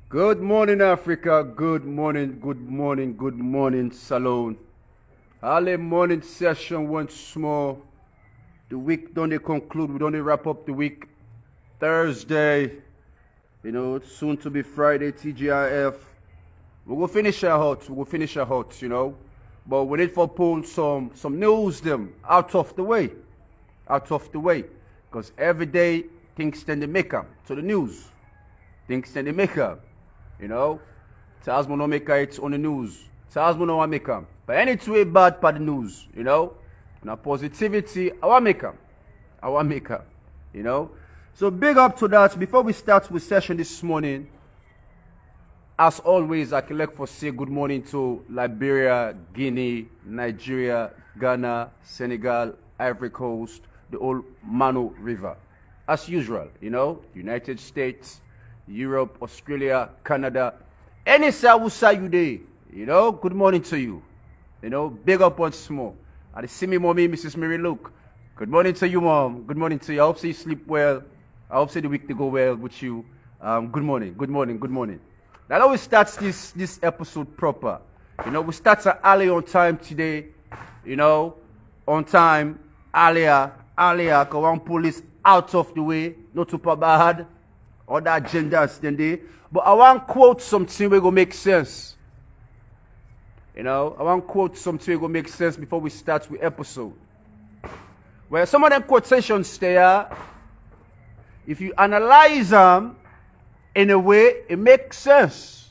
Good morning, Africa. Good morning, good morning, good morning, Salone. Early morning session once more. The week don't they conclude. We don't they wrap up the week. Thursday, soon to be Friday, TGIF. We will finish our hot. We will finish our hot. But we need for pull some news them out of the way. Out of the way. Because every day things tend to make up to the news. Things tend to make up. Tells me no make it on the news. Tells me no I make them. But anyway bad for the news, Now positivity, I want make them. I want make them, So big up to that. Before we start with session this morning, as always, I can like for say good morning to Liberia, Guinea, Nigeria, Ghana, Senegal, Ivory Coast, the old Mano River. As usual, United States, Europe, Australia, Canada, any side you there, good morning to you. Big up once more. And see me, mommy, Mrs. Mary Luke. Good morning to you, mom. Good morning to you. I hope you sleep well. I hope the week to go well with you. Good morning, good morning, good morning. That always starts this episode proper. We start early on time today. On time, earlier, cause one police out of the way, not super bad. Other agendas than they. But I want to quote something we go make sense. I want to quote something we go make sense before we start with episode. Where some of them quotations there, if you analyze them in a way, it makes sense.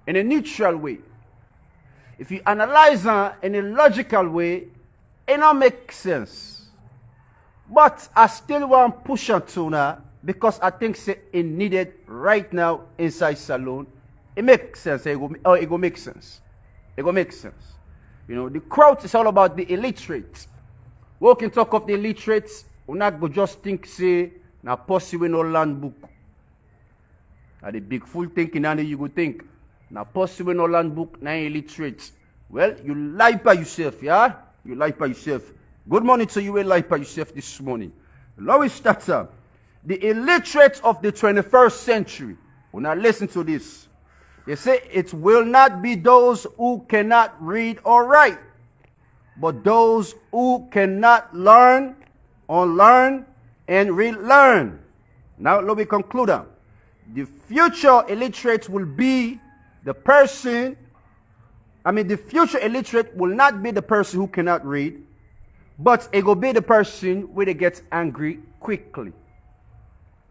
In a neutral way. If you analyze them in a logical way, it don't make sense. But I still want to push on to now. Because I think it needed right now inside Salone. It makes sense. It go make sense. It go make sense. The crowd is all about the illiterate. We can talk of the illiterates. We not go just think say na possible no land book. Na the big fool thinking and you go think na possible no land book na illiterate. Well, you lie by yourself, yeah? You lie by yourself. Good morning to you. You lie by yourself this morning. Now we start. The illiterates of the 21st century. When I listen to this, they say it will not be those who cannot read or write, but those who cannot learn, unlearn, and relearn. Now let me conclude. The future illiterate will be the person, the future illiterate will not be the person who cannot read, but it will be the person where they get angry quickly.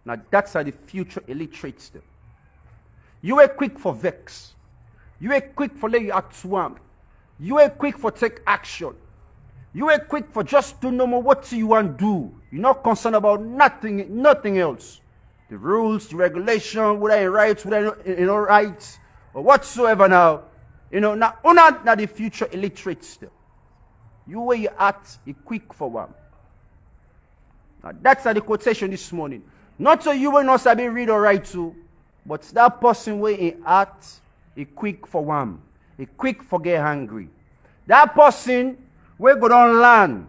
Now, that's how the future illiterates them. You are quick for vex. You are quick for lay you act swamp. You are quick for take action. You are quick for just to know what you want to do. You're not concerned about nothing else. The rules, the regulation, whether in rights, whether in rights, or whatsoever now. Now the future illiterates them. You where you act, you quick for one. Now, that's how the quotation this morning. Not so you will not sabi read or write to, but that person where he act, he quick for one. He quick for get hungry. That person where go down learn.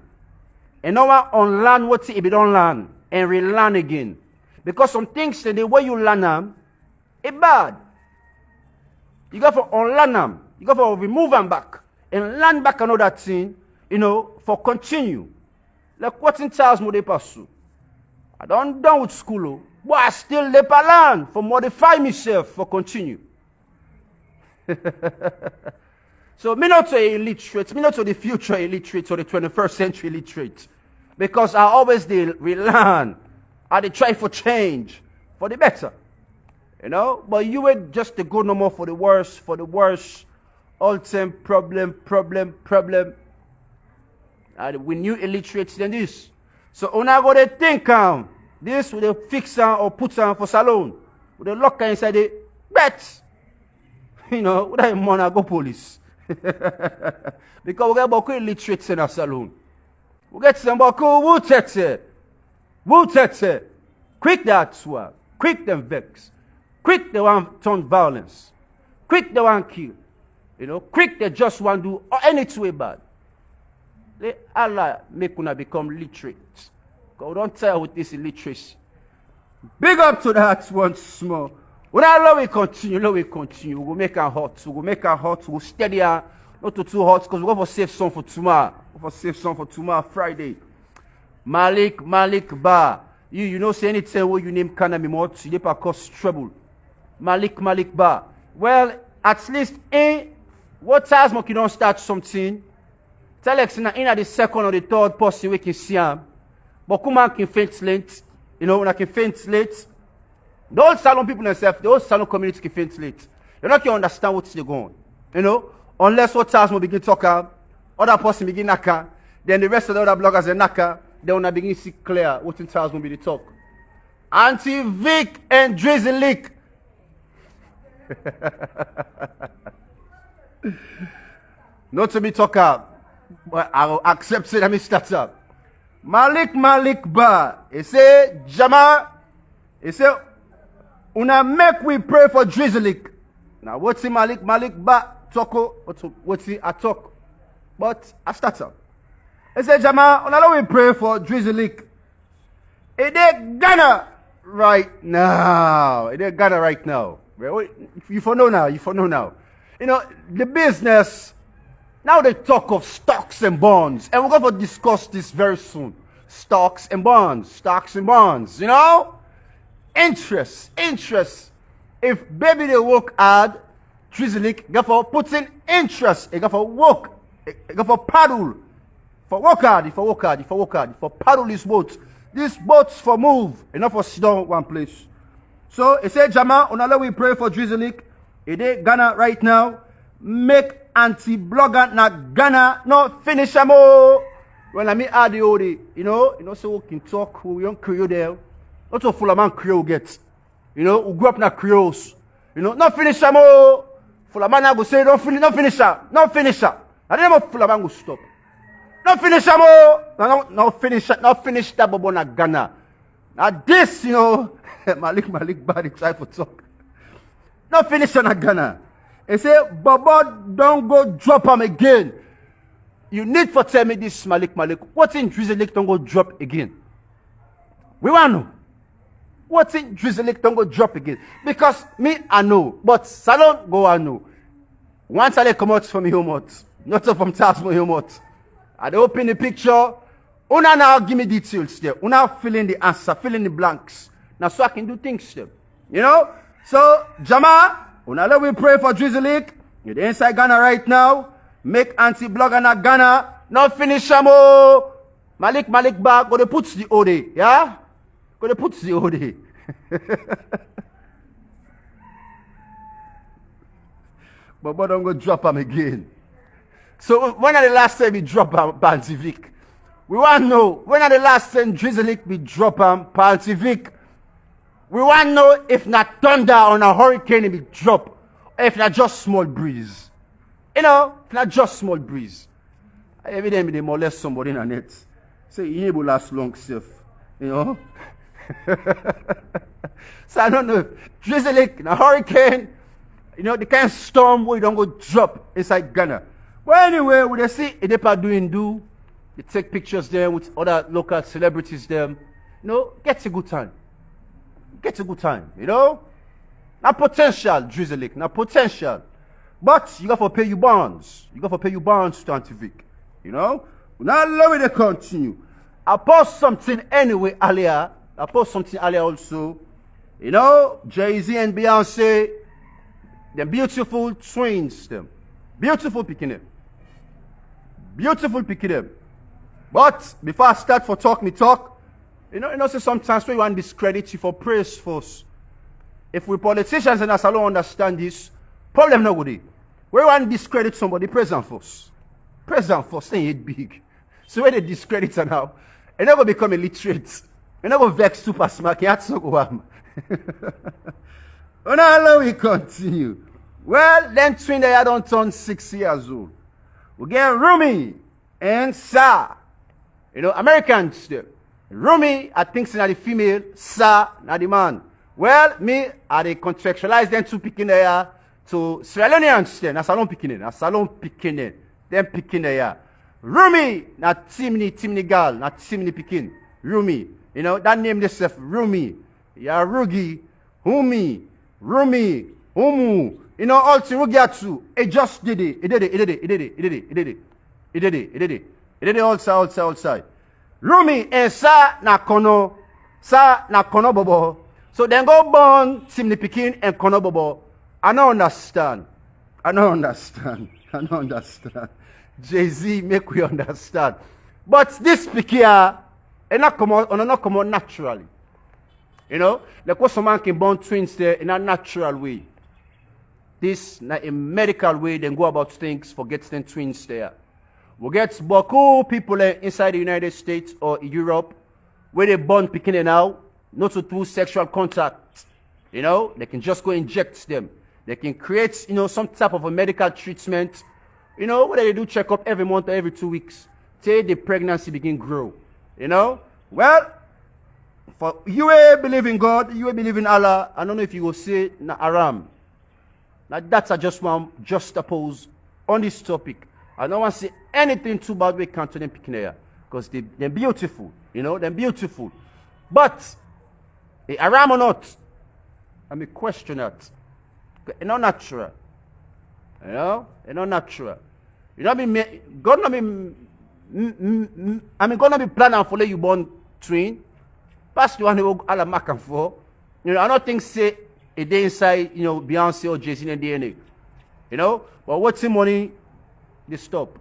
And no one unlearn what he be don't learn and relearn again. Because some things the way you learn them, it's bad. You got to unlearn them. You got to remove them back. And learn back another thing, for continue. Like what in Charles Mode pursue. I don't done with school, but I still learn for modify myself for continue. So me not to illiterate, me not to the future illiterate or the 21st century illiterate. Because I always relearn. I try for change, for the better. But you were just to go no more for the worse. All-time problem. And we knew illiterates than this. So when I go to think this with a fix or put on for Salone. With a locker inside the bet. With a money go police. Because we get about illiterates in our Salone. We get some about who tete. Quick that swag. Quick them vex. Quick the one turn violence. Quick the one kill. Quick they just want to do any way bad. Let Allah make una become literate. God don't tell with this illiteracy. Big up to that once more. When I love we continue. We will make her hot. We will make her hot. We will steady her. Not too hot because we go for safe song for tomorrow. Go for safe song for tomorrow, Friday. Malik Ba. You know say anything where you name can be more to you cause trouble. Malik Ba. Well, at least what time you don't start something? Tell us in the second or the third person we can see him. But come on, can faint late. You know, when I can faint late. The old salon people themselves, the old salon community can faint late. You're not going to understand what's going on. You know? Unless what time we begin talking, other person begin knacka, then the rest of the other bloggers are knacka, then when I begin to see clear what in time will be the talk. Auntie Vic and Drizzly. Not to be talker, but I will accept it and me start up. Malik Ba. He say, Jama, he say, una make we pray for Drizzly. Now what's he Malik Ba talk? What's he I talk? But I start up. He say, Jama, una we pray for Drizzly. It is Ghana right now. It is Ghana right now. You for know now. You know, the business, now they talk of stocks and bonds. And we're going to discuss this very soon. Stocks and bonds. You know? Interest. If baby they work hard, Drizzly, go for putting interest. They go for work. They go for paddle. For work hard, for paddle this boat. These boats for move. Enough for sit down one place. So, it said, Jama, unala we pray for Drizzly. It is Ghana right now. Make anti-blogger na Ghana. No, finish them all. When I mean add the OD, you know, so we can talk, we don't Creole there. Not so full of man Creole gets. You know, we grew up in Creoles. You know, not finish them all. Full of man I go say, don't finish her. I didn't full of man go stop. Not finish them all. No finish that bobo na Ghana. Now this, you know, Malik Badi try to talk. Not finish on Ghana. He say, Bobo, don't go drop him again. You need for tell me this, Malik. What's in Drizzly don't go drop again? We want to know. What's in Drizzly don't go drop again? Because me, I know. But Salon, go I know. Once I come out from your not from task from your I open the picture. Una now give me details there. Una fill in the answer, fill in the blanks. Now so I can do things there. You know? So, Jama, una let we pray for Drizzly. You're the inside Ghana right now. Make anti-blogger na Ghana. Not finish Shamo. Malik back. Go to put the OD. Yeah? Go to put the OD. But don't go drop him again. So when are the last time we drop him, Auntie Vic? We want to know. When are the last time Drizzly we drop him, Auntie Vic? We want to know if not thunder on a hurricane it be drop. Or if not just small breeze. You know, if not just small breeze. Every day they molest somebody in the net. Say, you ain't last long, safe. You know? So I don't know. Drizzly, a hurricane, you know, the kind of storm where you don't go drop inside Ghana. But anyway, we see Idepa do. They take pictures there with other local celebrities there. You know, gets a good time. You know? Now potential, Drizzly, now potential. But you got to pay your bonds. To Auntie Vic. You know? Now let me continue. I post something anyway earlier. Also. You know, Jay-Z and Beyonce, them beautiful twins, them. Beautiful picking them. But before I start for talk, you know, so sometimes we want discredit you for praise first. If we politicians and us alone understand this, problem no good. We want discredit somebody, praise them first. Saying it big. So when they discredit her now, they never become illiterate. They never vex super smart. That's not go on. Oh, now we continue. Well, then twin they don't turn 6 years old. We get Rumi and Sa. You know, Americans there. Rumi, I think, is the female, Sa, not the man. Well, me, I they contractualize them to picking there to Sierra Leoneans there. Na salon picking there. Them picking there. Rumi, not Timni girl, not Timni picking. Rumi. You know, that name themselves, Rumi. Yeah, Rugi, Humi. Rumi, Umu, you know, all Tirugiatsu. It just did it. It did it. It did it. It did it. It did it. It did it. It did it. It did it. It did it outside. Rumi and sa na kono bobo. So then go born Timni Pikin and kono bobo. I don't understand. Jay-Z make we understand. But this Pikia, it not come out naturally. You know, like what someone can born twins there in a natural way. This not a medical way, then go about things, forget them twins there. We get Boku people inside the United States or Europe where they born picking now, not to do sexual contact. You know, they can just go inject them. They can create, you know, some type of a medical treatment. You know, where they do check up every month or every 2 weeks till the pregnancy begin grow. You know, well, for you believe in God, you believe in Allah. I don't know if you will say na Aram. Now that's I just want just oppose on this topic. I don't want to say anything too bad with Canton and Pikinea because they're beautiful, you know, they're beautiful. But Aram or not, I may question that. It's not natural. You know, it's not natural. You know, God not be, God not be planning for you born twin. Pass the one who Allah mark for. You know, I don't think say a day inside, you know, Beyonce or Jay-Z and DNA. You know, but what's the money? They stop.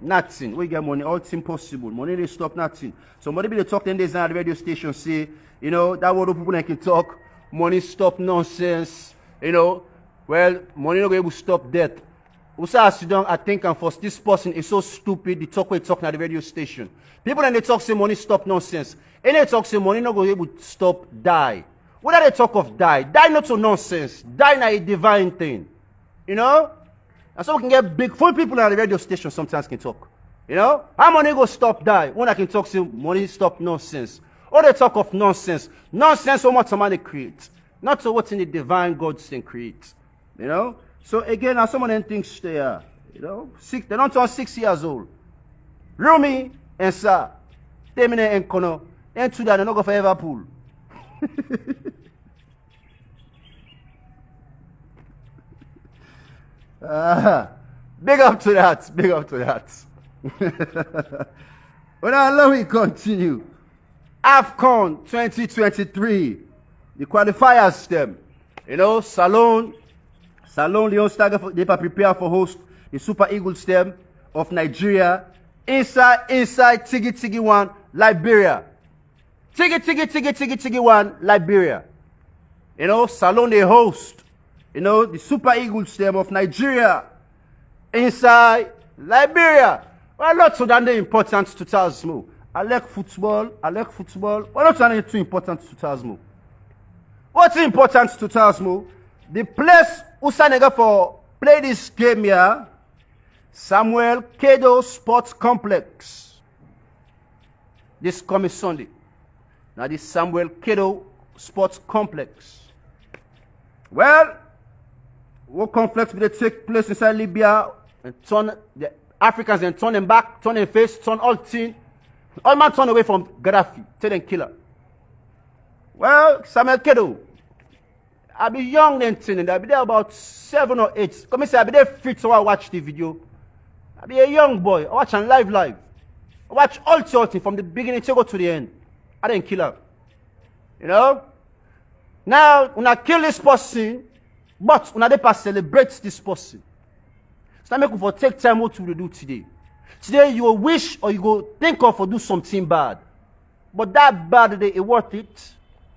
Nothing. We get money, all it's impossible. Money they stop nothing. Somebody be the talk 10 days on the radio station say, you know, that word of people that can talk, money stop nonsense. You know, well, money not able to stop death. Also, I sit down, I think and first this person is so stupid, the talk we talking at the radio station. People and they talk say money stop nonsense. And they talk say money not going to be able to stop die. What are they talk of die? Die not so nonsense. Die not a divine thing. You know? And so we can get big full people at the radio station sometimes can talk. You know? How money go stop die? When I can talk say money stop nonsense. Or they talk of nonsense. Nonsense so much somebody create. Not so what's in the divine God's thing create. You know? So again, as some of them things they are, you know, they don't turn 6 years old. Rumi and Sa, Temine and Kono, and two that they not go for Liverpool. Big up to that. Big up to that. Well, now let me continue. AFCON 2023, the qualifiers them. You know, Salon Leon Stagger, they prepare for host the Super Eagles them of Nigeria. Inside Tigi 1, Liberia. Tigi 1, Liberia. You know, Salon they host. You know, the Super Eagles them of Nigeria. Inside Liberia. Well, not so that important to Tasmo. I like football. Well, not so too important to Tasmo. What's important to Tasmo? The place Usanega for play this game here, Samuel Kedo Sports Complex. This coming Sunday. Now this Samuel Kedo Sports Complex. Well, what complex will they take place inside Libya and turn the Africans and turn them back, turn them face, turn all team. All man turn away from Gaddafi, tell them killer. Well, Samuel Kedo. I be young then, I be there about 7 or 8. Come and say I be there fit so I watch the video. I be a young boy. I watch on live. I watch all sorts from the beginning to go to the end. I didn't kill her. You know? Now, when I kill this person, but when I pass celebrate this person. So I make for take time what to do today. Today you will wish or you go think of or do something bad. But that bad day is worth it.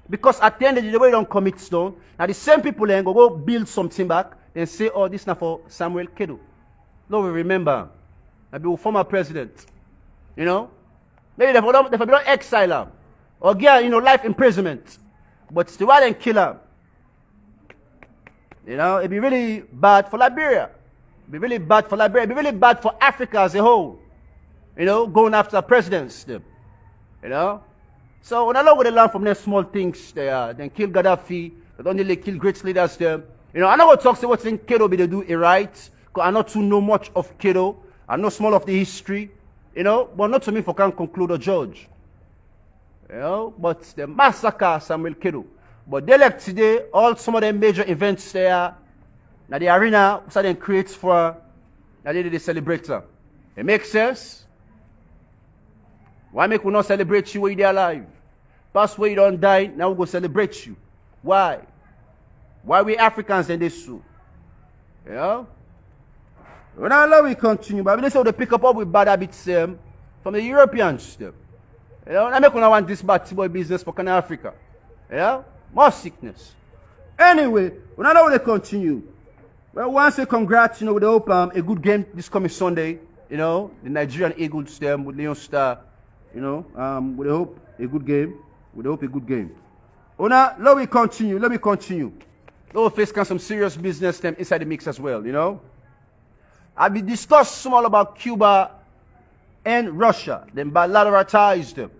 Because at the end of the day, we don't commit stone. Now the same people then go build something back and say, oh, this is not for Samuel Kedo. No, we remember. Maybe a former president. You know? Maybe they don't exile him. Or get, you know, life imprisonment. But still rather than kill him. You know, it'd be really bad for Liberia. It'd be really bad for Liberia. It'd be really bad for Africa as a whole. You know, going after presidents. You know? So when I look at the learn from them small things there, then kill Gaddafi, they don't really kill great leaders there. You know, I know what talks about what's in Kedo be they do it right. Because I not too know much of Kedo. I know small of the history. You know, but not to me for can conclude or judge. You know, but the massacre Samuel Kedo. But they like today, all some of them major events there, now the arena, so then creates for, now they celebrate. It makes sense? Why make we not celebrate you when you're alive? Past where you don't die, now we go celebrate you. Why? Why we Africans in this suit? You know? Well, now we continue, but they say they pick up with bad habits from the Europeans. You know, I make when I want this bad boy business for Africa. You know? More sickness. Anyway, well, now they continue. Well, once a congrats, you know, with the hope a good game this coming Sunday. You know, the Nigerian Eagles with Leon Star. You know, with the hope a good game. With the hope a good game. Oh, now let me continue. Let me face some serious business them inside the mix as well. You know. I'll be discussing some all about Cuba and Russia, them bilateral ties them.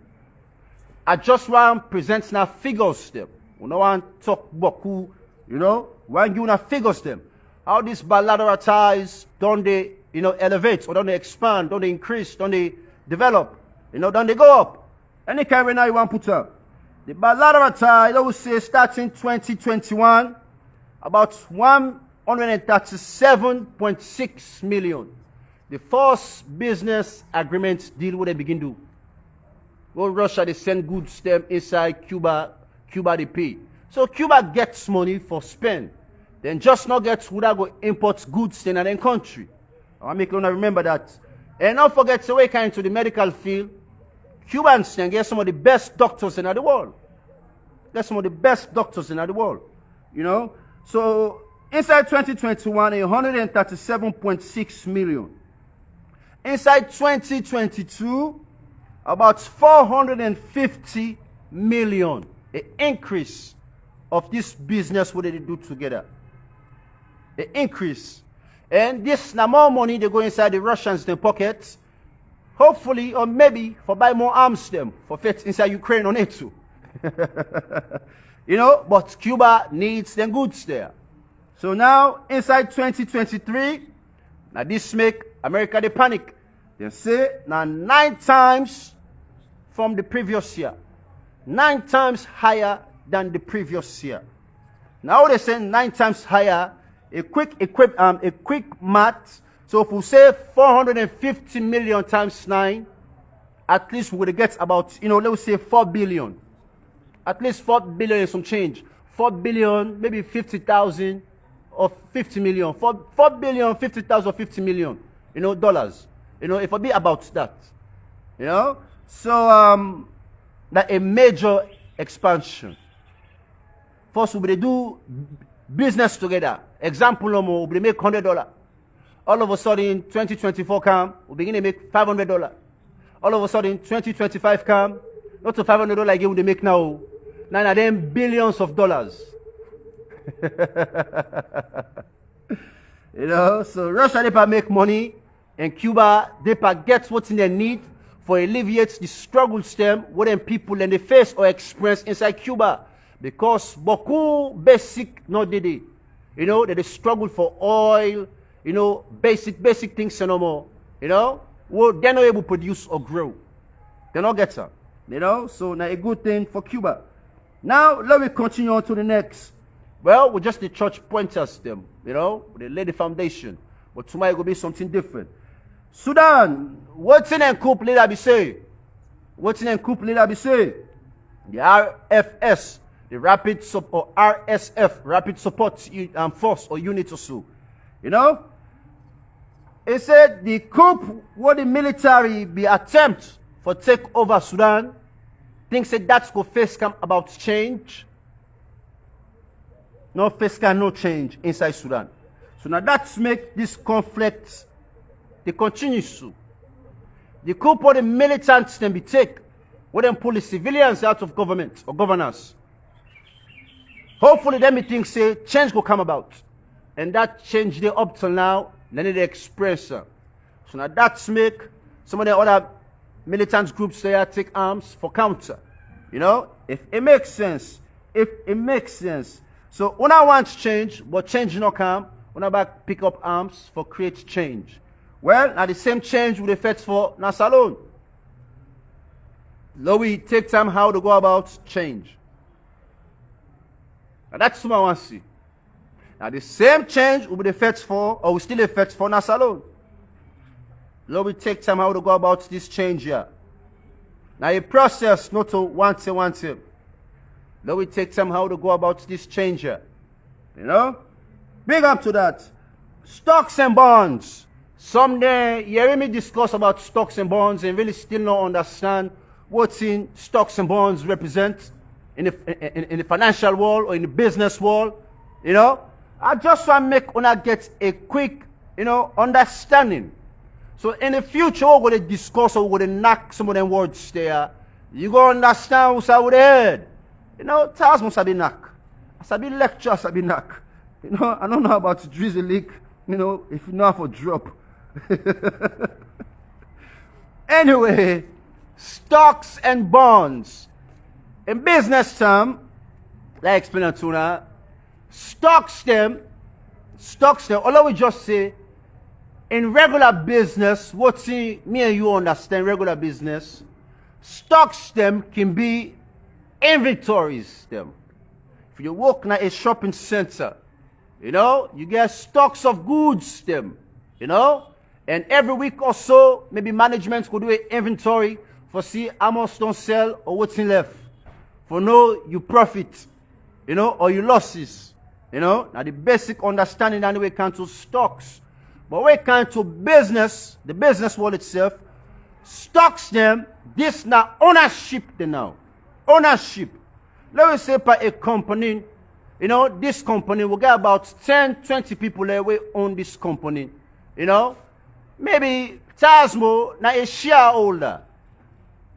I just want to present now figures them. We don't want to talk about who, you know, we want to give now figures them. How these bilateral ties, don't they, you know, elevate, or don't they expand, don't they increase, don't they develop, you know, don't they go up? Any kind right now you want to put up. The bilateral tie, I would say, starting 2021, about 137.6 million. The first business agreement deal what they begin to do. Well, Russia, they send goods them inside Cuba they pay. So Cuba gets money for spend. Then just not get who that go import goods in another country. I make you remember that. And don't forget to wake into the medical field. Cubans can get some of the best doctors in the world. Get some of the best doctors in the world. You know? So inside 2021, 137.6 million. Inside 2022, about 450 million. An increase of this business what they do together. The increase. And this now more money they go inside the Russians' their pockets. Hopefully, or maybe for buy more arms them for fit inside Ukraine on it too. You know, but Cuba needs them goods there. So now inside 2023, now this make America they panic. They say now 9 times from the previous year. 9 times higher than the previous year. Now they say 9 times higher. A quick math. So if we say 450 million times 9, at least we would get about, you know, let's say 4 billion. At least 4 billion and some change. 4 billion, maybe 50,000 or 50 million. 4 billion, 50,000 or 50 million, you know, dollars. You know, if it be about that. You know? So, that a major expansion. First, we do business together. Example, we make $100. All of a sudden, 2024 come, we begin to make $500. All of a sudden, 2025 come, not to $500 again we make now. Now them billions of dollars. You know, so Russia they make money, and Cuba they get what's in their need for alleviate the struggle stem what them people in the face or experience inside Cuba. Because beaucoup basic no did it. You know, they struggle for oil, you know, basic things no more. You know, well, they're not able to produce or grow. They don't get some. You know, so now a good thing for Cuba. Now let me continue on to the next. Well, we just the church pointers them, you know, they lay the foundation. But tomorrow it will be something different. Sudan, what's in and coup leader be say? What's in and coup leader be say? The RFS, the Rapid or RSF, Rapid Support Force or Unit or so. You know? It said the coup what the military be attempt for take over Sudan. Things said that's go face come about change. No face can no change inside Sudan. So now that's make this conflict they continue to. The coup for the militants can be take, where them pull the civilians out of government or governance. Hopefully them think say change will come about. And that change they up till now, then they express. So now that's make some of the other militant groups there take arms for counter. You know, if it makes sense. If it makes sense. So when I want change, but change not come, when I back pick up arms for create change. Well, now the same change will affect for Nasalone. Now we take time how to go about change. And that's what I want to see. Now the same change will be the effects for, or will still effects for Nas alone. Lord, we take time how to go about this change here. Now a process, not to one thing. Lord, we take time how to go about this change here. You know? Big up to that. Stocks and bonds. Someday, you hear me discuss about stocks and bonds and really still not understand what in stocks and bonds represent in the financial world or in the business world. You know? I just want to make una get a quick, understanding. So in the future, we're going to discuss or we're going to knock some of them words there. You going to understand what's out there. Taz must have been knock. As I be lecture, as I be knock. I don't know about drizzle leak, if you know how to drop. Anyway, stocks and bonds. In business term, like explain to you, stocks them, all we just say, in regular business, what me and you understand, regular business, stocks them can be inventories them. If you walk in a shopping center, you get stocks of goods them, and every week or so, maybe management could do an inventory for see how much don't sell or what's in left. For know you profit, or you losses. Now the basic understanding anyway comes to stocks. But when it comes to business, the business world itself, stocks them, this now ownership they now. Ownership. Let me say by a company, this company will get about 10, 20 people there will own this company. Maybe Tasmo now a shareholder.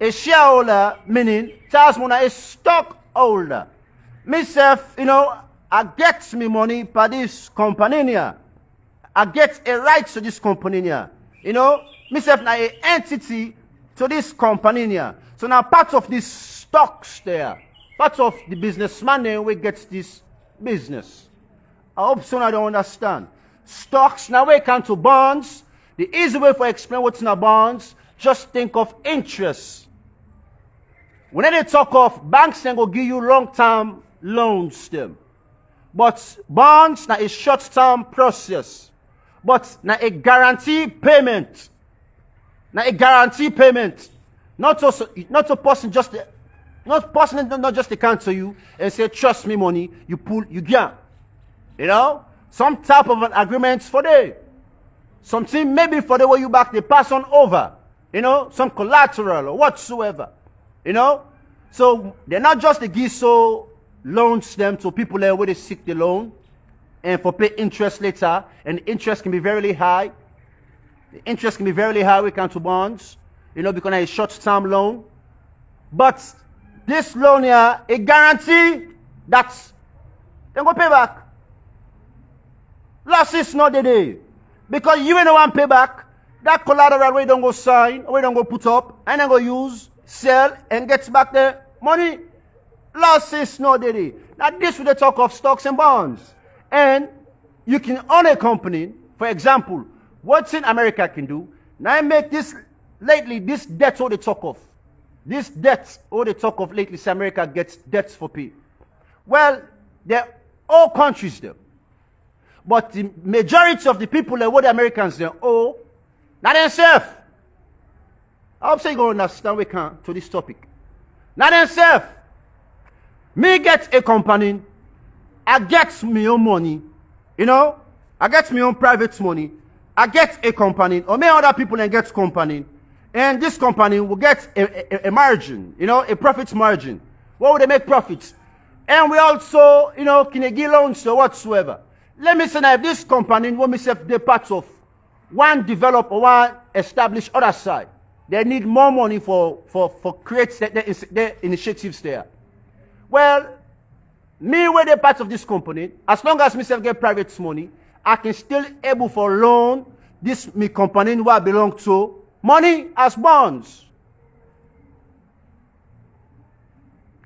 A shareholder meaning Tasmo now a stockholder. Myself, I get me money by this company here. I get a right to this company here. Myself now an entity to this company here. So now part of these stocks there, part of the businessman there we get this business. I hope so I don't understand. Stocks, now we come to bonds. The easy way for explain what's in a bonds, just think of interest. When they talk of banks, they will give you long-term loans them. But bonds, now a short-term process. But now a guarantee payment. Now a guarantee payment. Not a person just account to you and say, trust me money, you pull, you get. Some type of an agreement for them. Something maybe for the way you back the person over. Some collateral or whatsoever. So they're not just the give so loans them to people there where they seek the loan and for pay interest later, and the interest can be very high. The interest can be very high when it comes to bonds, because it's a short-term loan. But this loan here, a guarantee that they go pay back. Losses not the day. Because you ain't want pay back, that collateral we don't go sign, or we don't go put up, and then go use, sell, and get back the money. Losses not the day. Now this will talk of stocks and bonds. And you can own a company, for example, what's in America can do. Now I make this lately, this debt all they talk of. This debt all they talk of lately, so America gets debts for pay. Well, they're all countries there. But the majority of the people that what the Americans they owe, not themselves. I hope so you going to understand we can to this topic. Not themselves. Me get a company, I get my own money, I get my own private money, I get a company, or many other people and get company, and this company will get a margin, a profit margin. What would they make profits? And we also, can give loans or whatsoever. Let me say now, if this company want me self the part of one develop or one establish other side, they need more money for create their initiatives there. Well, me with the part of this company, as long as myself get private money, I can still able for loan this me company where I belong to money as bonds.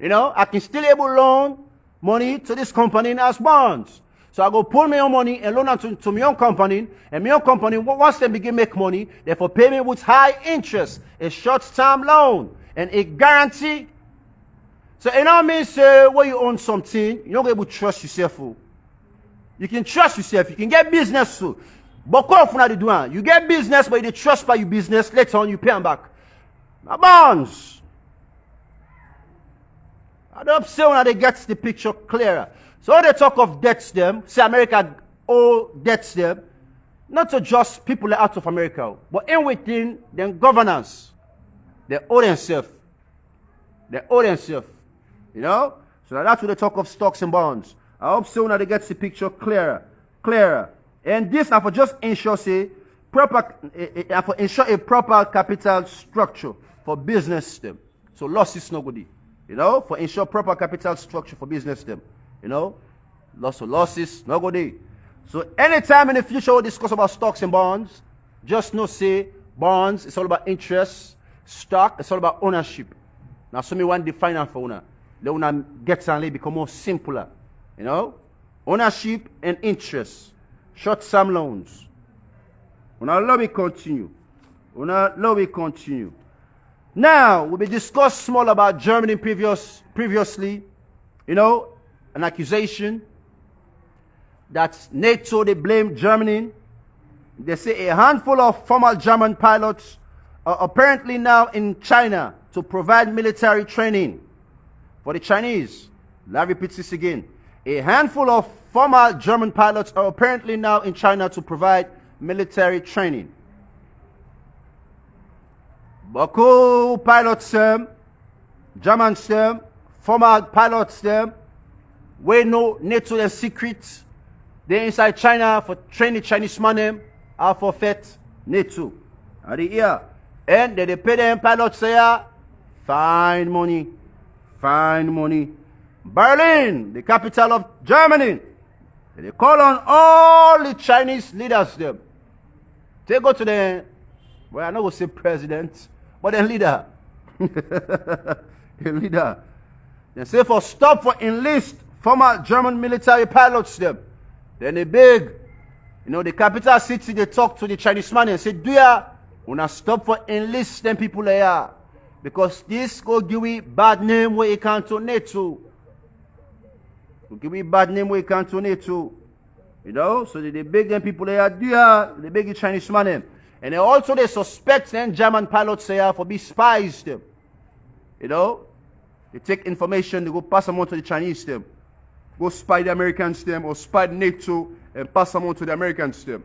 I can still able loan money to this company as bonds. So I go pull my own money and loan it to my own company, and my own company, once they begin make money, therefore pay me with high interest, a short-term loan, and a guarantee. So it now means when you own something, you're not able to trust yourself. You can trust yourself. You can get business too. But you get business, but you trust by your business. Later on, you pay them back. Now, bonds. I don't say when they get the picture clearer. So when they talk of debts them, say America owe debts them, not to just people out of America, but in within them governance. They owe themselves. They owe themselves. You know? So that's what they talk of stocks and bonds. I hope so when they get the picture clearer. And this now for just ensure a proper capital structure for business system. So losses no good. You know, for ensure proper capital structure for business system. You know, losses no good. So anytime in the future we discuss about stocks and bonds, just know say bonds it's all about interest, stock it's all about ownership. Now so me want define that for owner. Let owner get and become more simpler. You know, ownership and interest. Short-term loans. Let me continue. Now, we discussed small about Germany previously. You know, an accusation that NATO, they blame Germany. They say a handful of former German pilots are apparently now in China to provide military training for the Chinese. Let me repeat this again. A handful of former German pilots are apparently now in China to provide military training. Baku pilots, German former pilots, we know NATO and secret. They're inside China for training Chinese money, are for fet NATO. Are they here? And they pay them pilots here. Fine money. Berlin, the capital of Germany. They call on all the Chinese leaders there. They go to the, well, I know we'll say president, but the leader. The leader. They say for stop for enlist former German military pilots there. Then they beg, you know, the capital city, they talk to the Chinese man and say, do ya, wanna stop for enlist them people there. Because this go give we bad name where you can't donate to. Give me bad name where you can't donate to. You know, so they beg them people there, they beg the Chinese money. And also they suspect them German pilots there for be spies them. You know, they take information, they go pass them on to the Chinese them. Go spy the Americans them or spy NATO and pass them on to the Americans them.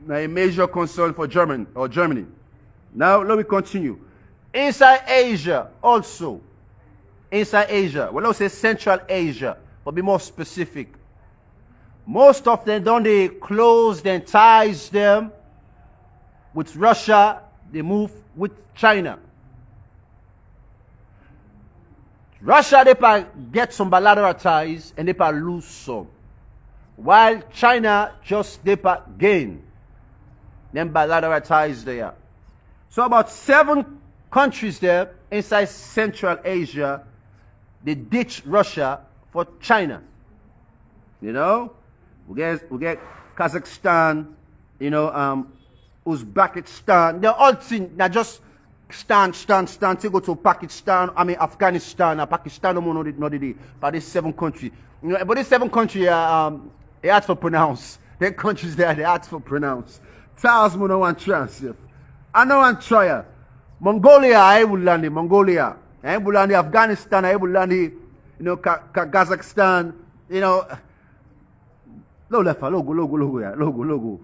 Now a major concern for Germany. Now let me continue. Inside Asia also. Inside Asia, well, let's say Central Asia, but be more specific. Most of them don't they close their ties them with Russia, they move with China. Russia, they get some bilateral ties and they lose some. While China just they gain them bilateral ties there. So about 7 countries there inside Central Asia, they ditch Russia for China. You know, we get Kazakhstan, you know, Uzbekistan. They're all things. They're just stand. They go to Pakistan. I mean Afghanistan. Pakistan no the but these 7 countries. You know, but these 7 countries they hard for pronounce. Their countries there they hard for pronounce. Charles no one translate. I know one try. Mongolia, I will land in Mongolia. I will land in Afghanistan. I will land in, you know, Kazakhstan. You know, logo.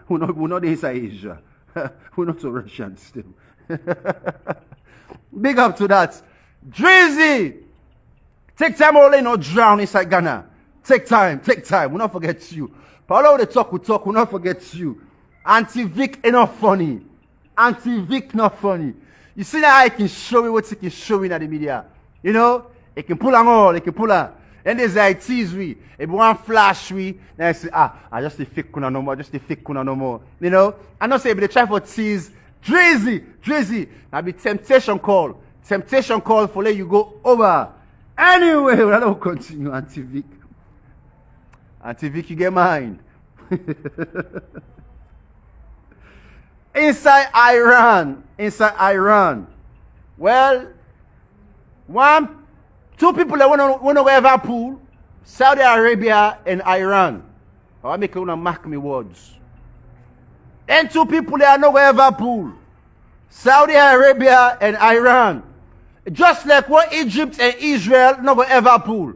We're not inside Asia. We're not so Russian still. Big up to that. Drizzy, take time only not drown inside Ghana. Take time. We'll not forget you. Paulo, we talk. We'll not forget you. Auntie Vic, enough funny. Auntie Vic, not funny. You see that I can show you what he can show in the media. You know, it can pull on all, it can pull on. And there's like tease we. If one flash we, then I say, I just the fake kuna no more. You know, I not say, but they try for tease. Drizzy. Now be temptation call for let you go over. Anyway, I don't continue, Auntie Vic. Auntie Vic, you get mine. Inside Iran. Well, Two people that want to go Liverpool, Saudi Arabia and Iran. I make you mark me words. And two people that are not going Liverpool, Saudi Arabia and Iran. Just like what Egypt and Israel not go Liverpool.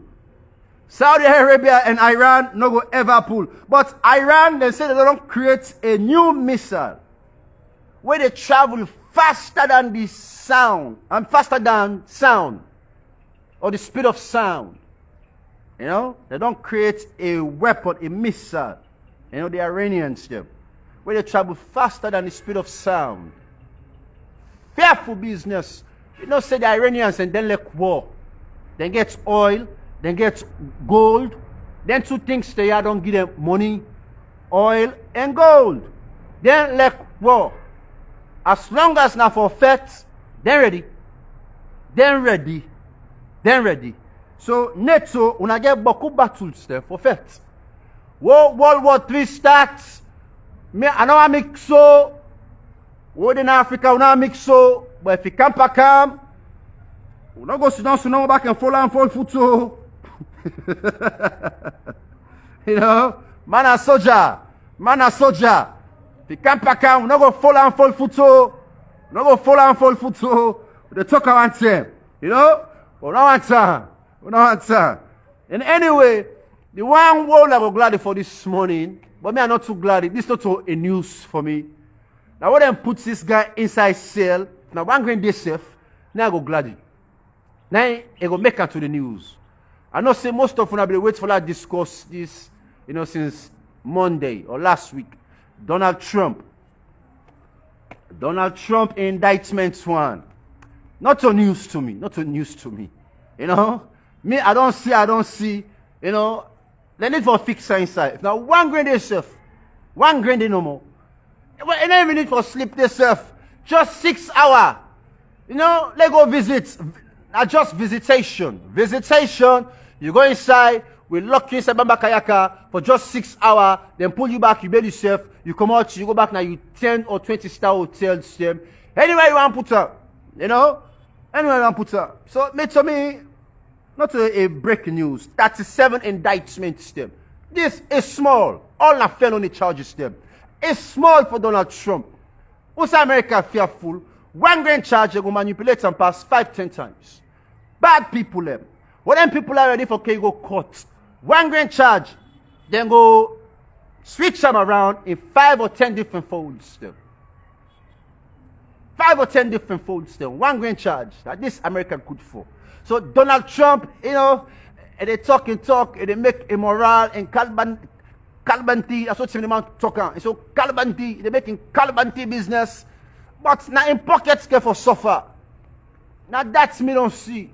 Saudi Arabia and Iran not go Liverpool. But Iran, they say they don't create a new missile where they travel faster than the sound and faster than sound or the speed of sound. You know, they don't create a weapon, a missile. You know, the Iranians them, where they travel faster than the speed of sound. Fearful business. You know, say the Iranians and then like war. Then get oil, then get gold. Then two things they don't give them money, oil and gold. Then like war. As long as now for fact, then ready. Then ready. Then ready. So NATO, when I get beaucoup battles there for fact. World War III starts. Me, I know I mix so. World in Africa, we not mix so. But if you come back, we not go sit down, so now back and fall foot so. You know, man a soldier. Man a soldier. If you come back, we not go fall foot so. We not go fall foot so. They talk about them. You know, we not want time. We not want time. And anyway, the one world I was glad for this morning, but me I'm not too glad. This is not so a news for me. Now what them put this guy inside cell, now one grain day safe, now I go glad. Now I go make it to the news. I know say most of you have been waiting for that discuss this, you know, since Monday or last week. Donald Trump indictment one. Not so news to me. Not so news to me. You know? Me, I don't see, you know, they need for fix inside. Now one grain they safe. One grain they no more. And then we need for sleep they safe. Just 6 hours. You know, let go visit. Not just visitation. Visitation, you go inside, we lock you inside Bamba Kayaka for just 6 hours, then pull you back, you build yourself, you come out, you go back now, you 10 or 20-star hotels, them. Anywhere you want to put up. You know? Anywhere you want to put up. So, to me, not a breaking news. 37 indictments, them. This is small. All the felony charges, them. It's small for Donald Trump. Also, America fearful. One grand charge, they go manipulate and pass 5-10 times. Bad people, them. When them people are ready for go court, one grand charge, then go switch them around in 5 or 10 different folds, them. 5 or 10 different folds, them. One grand charge that this American could for. So Donald Trump, you know, and they talk, and they make immoral and Calibanti, that's what the man talking. So Calibanti, they making Calibanti business, but now in pockets care for suffer. Now that's me don't see.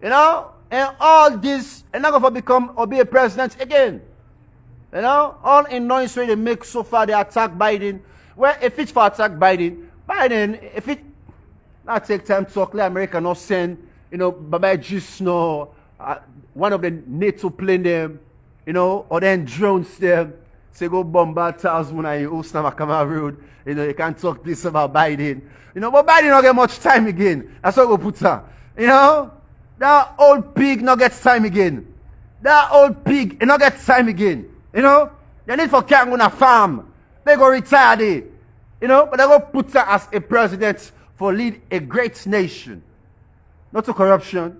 You know? And all this, and not going to become or be a president again. You know? All in noise way they make so far, they attack Biden. Well, if it's for attack Biden, if it not take time to talk, let America not send, you know, Baba Jis, no, one of the NATO plane them, you know, or then drones them, say go bombard towns when I host Namakama Road. You know, you can't talk this about Biden. You know, but Biden don't get much time again. That's what we put her. You know? That old pig not gets time again. That old pig he not gets time again. You know? They need for carry on a farm. They go retire there. You know? But they go put her as a president for lead a great nation. Not to corruption.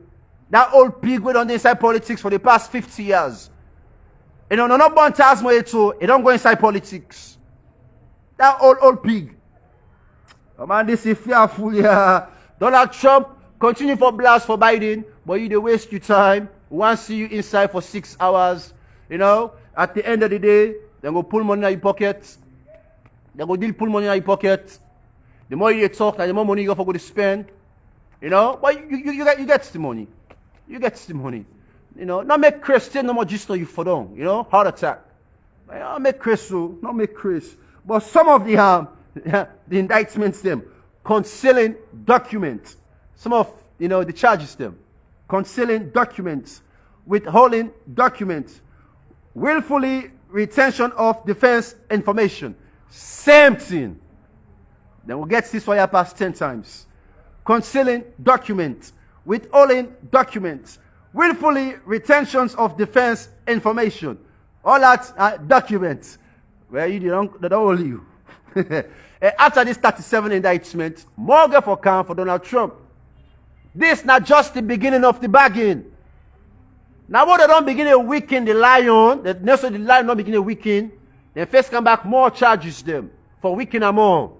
That old pig went on the inside politics for the past 50 years. You know, not born Tasmo so he don't go inside politics. That old pig. Oh man, this is fearful, yeah. Donald Trump continue for blast for Biden, but you they waste your time. We want to see you inside for 6 hours. You know, at the end of the day, they go pull money in your pocket. They go deal pull money in your pocket. The more you talk, the more money you go to spend. You know, but you get the money. You get the money. You know, not make Chris still no more just know you for them. You know, heart attack. Not make Chris so, not make Chris. But some of the indictments them concealing documents. Some of, you know, the charges them. Concealing documents, withholding documents, willfully retention of defense information. Same thing. Then we'll get this wire past 10 times. Concealing documents, withholding documents, willfully retentions of defense information. All that documents. Well, they don't hold you. After this 37 indictment, more go for count for Donald Trump. This not just the beginning of the bargain. Now what they don't begin to weaken the lion, the lion don't begin to weaken, then first come back more charges them for weakening them more.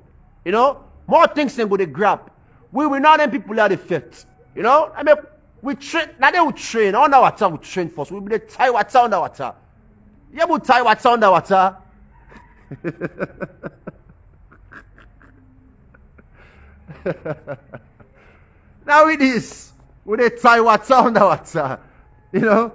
You know, more things than go to grab. We will not them people are the fit. You know, I mean we train now they will train underwater, we train first. We will tie water underwater. You will tie water underwater. Now with this, we they tie water underwater. You know,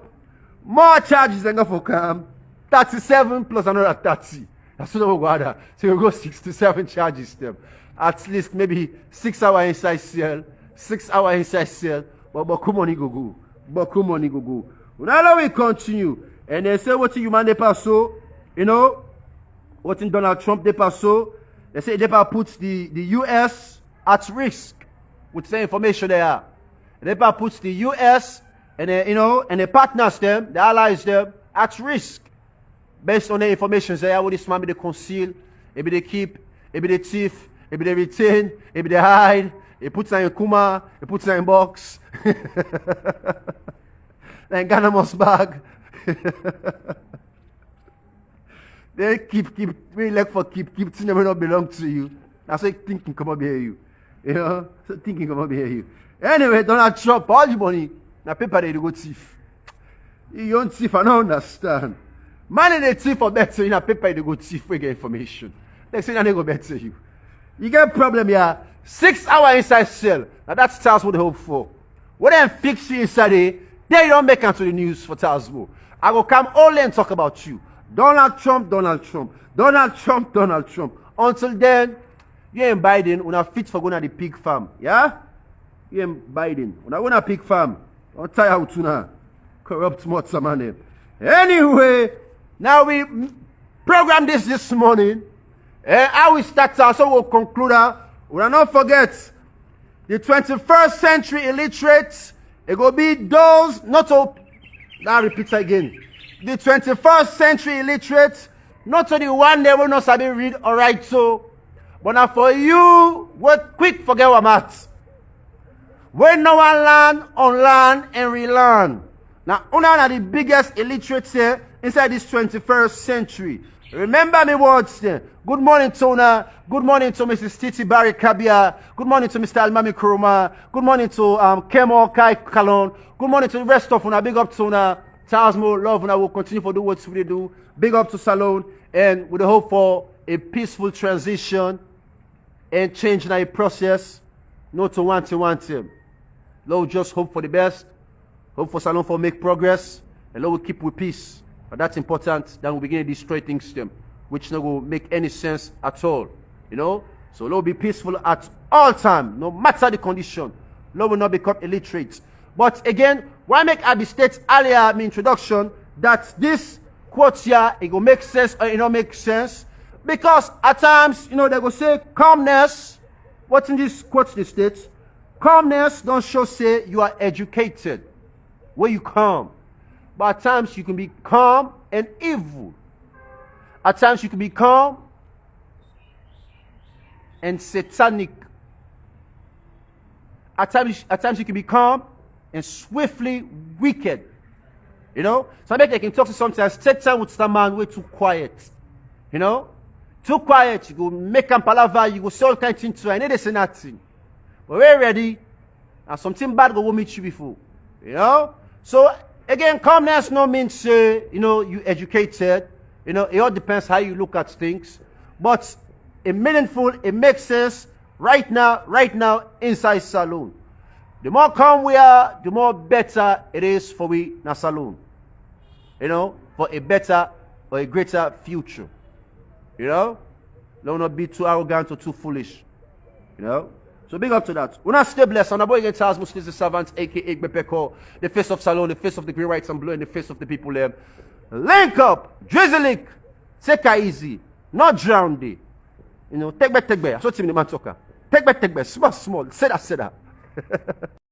more charges than go for come. 37 plus another 30. That's what we go there. So we go 67 charges them. At least maybe 6 hours inside cell, 6 hours inside cell. But come on, go. But come on, go. Now we continue. And they say what human they pass so, you know, what in Donald Trump they pass so. They say they puts the US at risk with the information they are. They puts the US and you know, and the partners them, the allies them, at risk. Based on the information they have, what this man be they conceal, maybe they keep, maybe they thief, maybe they retain, maybe they hide, he puts it in Kuma, he puts it in box. Then Ghana must bag. They keep, we like for keep things that not belong to you. That's why thinking come up here you. You know? So thinking come up here you. Anyway, Donald Trump, all the money. Now paper they go thief. You don't thief, I don't understand. Man in the thief for better in a paper they go thief, we get information. They say they go better you. You get a problem here. 6 hours inside cell. Now that's what they hope for. What they fix you inside there, they don't make it to the news for Tasmo. I will come only and talk about you. Donald Trump. Until then, you and Biden, we're not fit for going to the pig farm. Yeah? You and Biden, we're not going to pig farm. Don't tire out to now. Corrupt smart man. Anyway, now we program this morning. I will start out, so we'll conclude. We will not forget the 21st century illiterates. It will be those, not to, now repeat again. The 21st century illiterates, not to the one they will not sabi read or write so, but now for you, what quick forget what maths. When no one learn, unlearn, and relearn. Now, una are the biggest illiterates here inside this 21st century. Remember me words there. Good morning, Tona. Good morning to Mrs. Titi Barry Kabia. Good morning to Mr. Almami Kuruma. Good morning to Kemo Kai Kalon. Good morning to the rest of una. Big up to una. Tasmo, love una will continue for do what we do. Big up to Salone. And with the hope for a peaceful transition and change in our process. Not to want him. Lord, just hope for the best. Hope for Salone for make progress. And Lord will keep with peace. But that's important. Then we begin to destroy things them, which not will make any sense at all. You know? So Lord be peaceful at all time, no matter the condition. Lord will not become illiterate. But again, why make Abby state earlier in my introduction that this quote here, it will make sense or it don't make sense? Because at times, you know, they will say calmness. What's in this quote they state? Calmness don't show say you are educated. Where you calm. But at times you can be calm and evil. At times you can be calm and satanic. At times you can be calm and swiftly wicked. You know? Some people can talk to sometimes. Satan with some man way too quiet. You know? Too quiet. You go make them palaver. You go say all kinds of things to her. And they say nothing. But we're ready. And something bad will meet you before. You know? So, again, calmness no means, you know, you educated. You know, it all depends how you look at things. But it meaningful, it makes sense right now, inside Salone. The more calm we are, the more better it is for we in Salone. You know, for a better or a greater future. You know? Don't not be too arrogant or too foolish. You know? So big up to that. We're not stay blessed. And the boy against us, Muslims, the servants, aka Bepeko, the face of Salone, the face of the green, whites, and blue, and the face of the people there. Link up, drizzling, take it easy, not drown it. You know, take back. That's what the man talker. Take back, small, say that.